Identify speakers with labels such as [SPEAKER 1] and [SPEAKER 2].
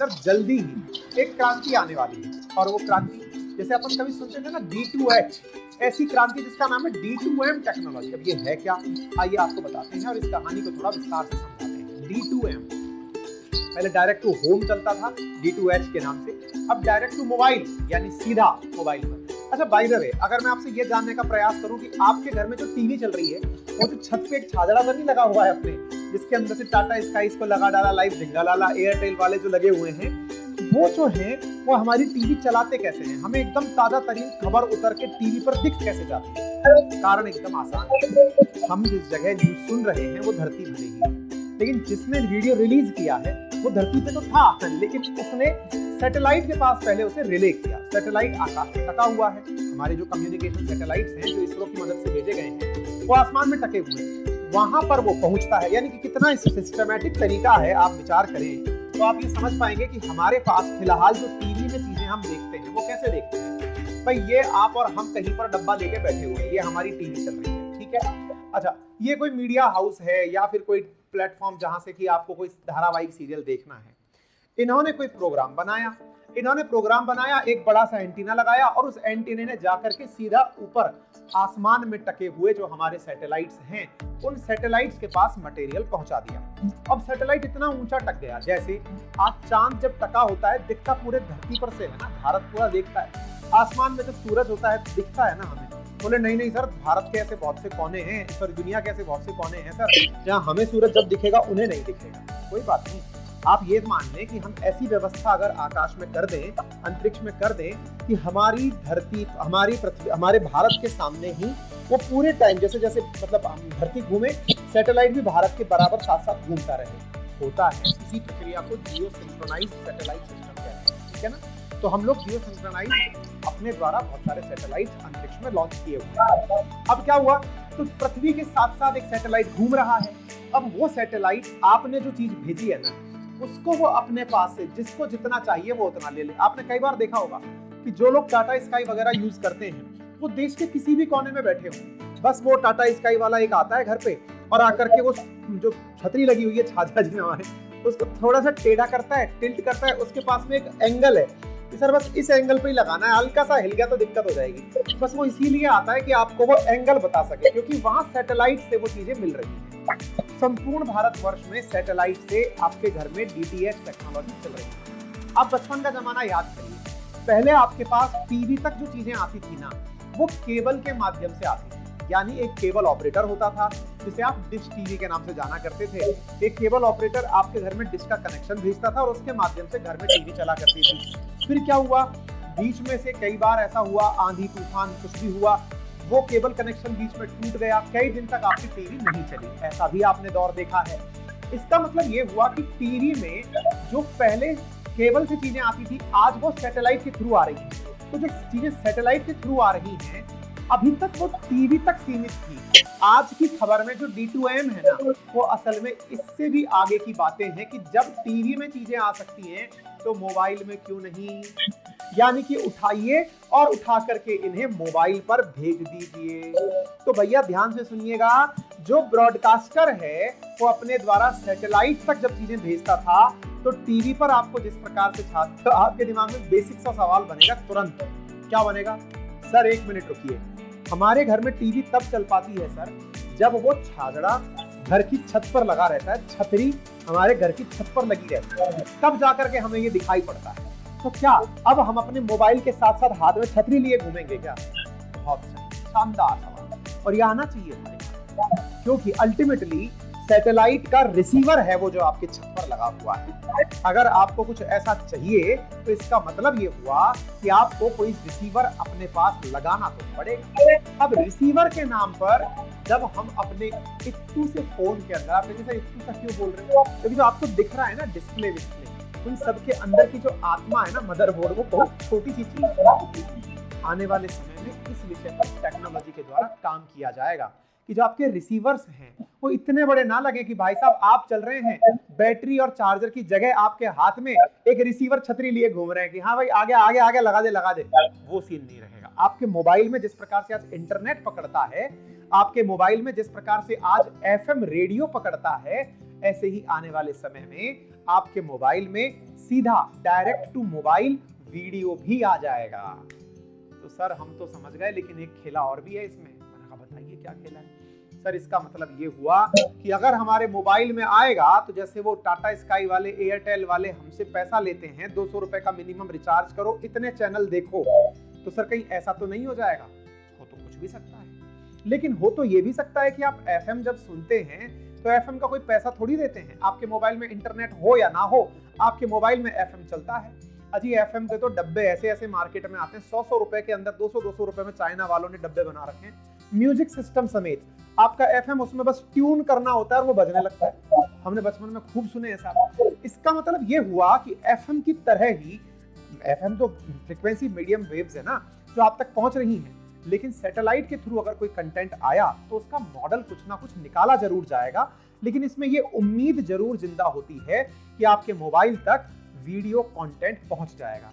[SPEAKER 1] अंदर जल्दी ही एक क्रांति आने वाली है। और वो क्रांति जैसे अपन कभी सुनते थे ना D2H, ऐसी क्रांति जिसका नाम है D2M टेक्नोलॉजी। अब ये है क्या, आइए आपको बताते हैं और इस कहानी को थोड़ा विस्तार से समझाते हैं। D2M, पहले डायरेक्ट टू होम चलता था D2H के नाम से, अब डायरेक्ट टू मोबाइल यानी सीधा मोबाइल पर। अच्छा बाय द वे, अगर मैं आपसे ये जानने का प्रयास करूं कि आपके घर में जो टीवी चल रही है वो जो छत पे एक छाजड़ा तो नहीं लगा हुआ है अपने, जिसके अंदर से टाटा स्काई को लगा डाला, लाइव झिंगालाला, एयरटेल वाले जो लगे हुए हैं, वो जो है वो हमारी टीवी चलाते कैसे हैं, हमें एकदम ताजा तरीन खबर उतर के टीवी पर दिख कैसे जाती है? कारण एकदम आसान है, हम जिस जगह न्यूज सुन रहे हैं वो धरती भले ही है, लेकिन जिसने वीडियो रिलीज किया है वो धरती पे तो था, लेकिन उसने सैटेलाइट के पास पहले उसे रिले किया। सैटेलाइट आकाश में टका हुआ है, हमारे जो कम्युनिकेशन सैटेलाइट्स हैं जो इसरो की मदद से भेजे गए हैं वो आसमान में टके हुए हैं, वहां पर वो पहुंचता है। यानी कि कितना सिस्टमैटिक तरीका है, आप विचार करें तो आप ये समझ पाएंगे कि हमारे पास फिलहाल जो टीवी में चीजें हम देखते हैं वो कैसे देखते हैं। भाई ये आप और हम कहीं पर डब्बा लेके बैठे हुए हैं, ये हमारी टीवी चल रही है, ठीक है। अच्छा, ये कोई मीडिया हाउस है या फिर कोई प्लेटफॉर्म जहां से कि आपको कोई धारावाहिक सीरियल देखना है, इन्होंने कोई प्रोग्राम बनाया, एक बड़ा सा एंटीना लगाया और उस एंटीने ने जाकर के सीधा ऊपर आसमान में टके हुए जो हमारे सैटेलाइट्स हैं उन सैटेलाइट्स के पास मटेरियल पहुंचा दिया। अब सैटेलाइट इतना ऊंचा टक गया, जैसे आज चांद जब टका होता है दिखता पूरे धरती पर से है ना, भारत पूरा देखता है, आसमान में जब सूरज होता है दिखता है ना हमें। बोले नहीं सर, भारत के ऐसे बहुत से कोने हैं, सर दुनिया के ऐसे बहुत से कोने हैं सर जहां हमें सूरज जब दिखेगा उन्हें नहीं दिखेगा। कोई बात नहीं, आप ये मान लें कि हम ऐसी व्यवस्था अगर आकाश में कर दें, अंतरिक्ष में कर दें कि हमारी धरती, हमारी पृथ्वी, हमारे भारत के सामने ही वो पूरे टाइम जैसे जैसे मतलब हम धरती घूमे, सैटेलाइट भी भारत के बराबर साथ साथ घूमता रहे, होता है। इसी प्रक्रिया को जियो सिंक्रोनाइज्ड सैटेलाइट सिस्टम कहते हैं, ठीक है ना। तो हम लोग जियो सिंक्रोनाइज्ड अपने द्वारा बहुत सारे सैटेलाइट अंतरिक्ष में लॉन्च किए हुए हैं। अब क्या हुआ, तो पृथ्वी के साथ साथ एक सैटेलाइट घूम रहा है। अब वो सैटेलाइट आपने जो चीज भेजी है ना, उसको वो अपने पास से जिसको जितना चाहिए वो उतना ले ले। आपने कई बार देखा होगा कि जो लोग टाटा स्काई वगैरह यूज करते हैं वो देश के किसी भी कोने में बैठे हों, बस वो टाटा स्काई वाला एक आता है घर पे और आकर के वो जो छतरी लगी हुई है छाजा जी हमारे, उसको थोड़ा सा टेढ़ा करता है, टिल्ट करता है, उसके पास में एक एंगल है कि सर बस इस एंगल पे ही लगाना है, हल्का सा हिल गया तो दिक्कत हो जाएगी। बस वो इसीलिए आता है कि आपको वो एंगल बता सके, क्योंकि वहां सैटेलाइट से वो चीजें मिल रही है। संपूर्ण भारतवर्ष में सैटेलाइट से आपके घर में DTH टेक्नोलॉजी चल रही है। आप बचपन का जमाना याद करिए, पहले आपके पास टीवी तक जो चीजें आती थी ना वो केबल के माध्यम से आती थी, यानी एक केबल ऑपरेटर होता था जिसे आप डिश टीवी के नाम से जाना करते थे। एक केबल ऑपरेटर आपके घर में डिश का कनेक्शन भेजता था और उसके माध्यम से घर में टीवी चला करती थी। फिर क्या हुआ, बीच में से कई बार ऐसा हुआ, आंधी तूफान कुछ भी हुआ, वो केबल कनेक्शन बीच में टूट गया, कई दिन तक आपकी टीवी नहीं चली, ऐसा भी आपने दौर देखा है। इसका मतलब ये हुआ कि टीवी में जो पहले केबल से चीजें आती थी आज वो सैटेलाइट के थ्रू आ रही हैं। तो जो चीजें सैटेलाइट के थ्रू आ रही हैं अभी तक वो टीवी तक सीमित थी। आज की खबर में जो D2M है ना वो असल में इससे भी आगे की बातें हैं कि जब टीवी में चीजें आ सकती हैं तो मोबाइल में क्यों नहीं, यानी कि उठाइए और उठा करके इन्हें मोबाइल पर भेज दीजिए। तो भैया ध्यान से सुनिएगा, जो ब्रॉडकास्टर है वो अपने द्वारा सैटेलाइट तक जब चीजें भेजता था तो टीवी पर आपको जिस प्रकार से छात्र, तो आपके दिमाग में बेसिक सा सवाल बनेगा तुरंत, क्या बनेगा, सर एक मिनट रुकिए, हमारे घर में टीवी तब चल पाती है सर जब वो छाजड़ा घर की छत पर लगा रहता है, छतरी हमारे घर की छत पर लगी रहती है, तब जाकर के हमें ये दिखाई पड़ता है। तो क्या अब हम अपने मोबाइल के साथ साथ हाथ में छतरी लिए घूमेंगे क्या? बहुत शानदार सवाल, और ये आना चाहिए हमारे पास, क्योंकि अल्टीमेटली सैटेलाइट का रिसीवर है वो जो आपके छत पर लगा हुआ है। अगर आपको कुछ ऐसा चाहिए तो इसका मतलब ये हुआ कि आपको कोई रिसीवर अपने पास लगाना तो पड़ेगा। अब रिसीवर के नाम पर जब हम अपने इत्तू से फोन के अंदर, आप जैसे इत्तू का क्यों बोल रहे हो, क्योंकि जो आपको दिख रहा है ना डिस्प्ले उन सबके अंदर की जो आत्मा है ना, मदरबोर्ड, वो बहुत छोटी सी चीज है। आने वाले समय में इस विषय पर टेक्नोलॉजी के द्वारा काम किया जाएगा कि जो आपके रिसीवर्स हैं वो इतने बड़े ना लगे कि भाई साहब आप चल रहे हैं, बैटरी और चार्जर की जगह आपके हाथ में एक रिसीवर छतरी लिए घूम रहे हैं कि हाँ भाई आगे आगे आगे लगा दे, वो सीन नहीं रहेगा। आपके मोबाइल में जिस प्रकार से आज इंटरनेट पकड़ता है, आपके मोबाइल में जिस प्रकार से आज FM रेडियो पकड़ता है, ऐसे ही आने वाले समय में आपके मोबाइल में सीधा डायरेक्ट टू मोबाइल वीडियो भी आ जाएगा। तो सर हम तो समझ गए, लेकिन एक खेला और भी है इसमें। मैंने कहा बताइए क्या खेला है। सर इसका मतलब ये हुआ कि अगर हमारे मोबाइल में आएगा तो जैसे वो टाटा स्काई वाले, एयरटेल वाले हमसे पैसा लेते हैं, 200 रुपए का मिनिमम रिचार्ज करो, इतने चैनल देखो, तो सर कहीं ऐसा तो नहीं हो जाएगा? हो तो कुछ भी सकता है, लेकिन हो तो ये भी सकता है कि आप एफएम जब सुनते हैं तो एफएम का कोई पैसा थोड़ी देते हैं। आपके मोबाइल में इंटरनेट हो या ना हो, आपके मोबाइल में एफएम चलता है। अजी एफएम के तो डब्बे ऐसे ऐसे मार्केट में आते हैं, 100 रुपए के अंदर, 200 रुपए में चाइना वालों ने डब्बे बना रखे हैं, म्यूजिक सिस्टम समेत। आपका एफएम उसमें बस ट्यून करना होता है और वो बजने लगता है। हमने बचपन में खूब सुने ऐसा। इसका मतलब ये हुआ कि एफएम की तरह ही, एफएम तो फ्रीक्वेंसी मीडियम वेव्स है ना जो आप तक पहुंच रही हैं, लेकिन सैटेलाइट के थ्रू अगर कोई कंटेंट आया तो उसका मॉडल कुछ ना कुछ निकाला जरूर जाएगा, लेकिन इसमें ये उम्मीद जरूर जिंदा होती है कि आपके मोबाइल तक वीडियो कंटेंट पहुंच जाएगा।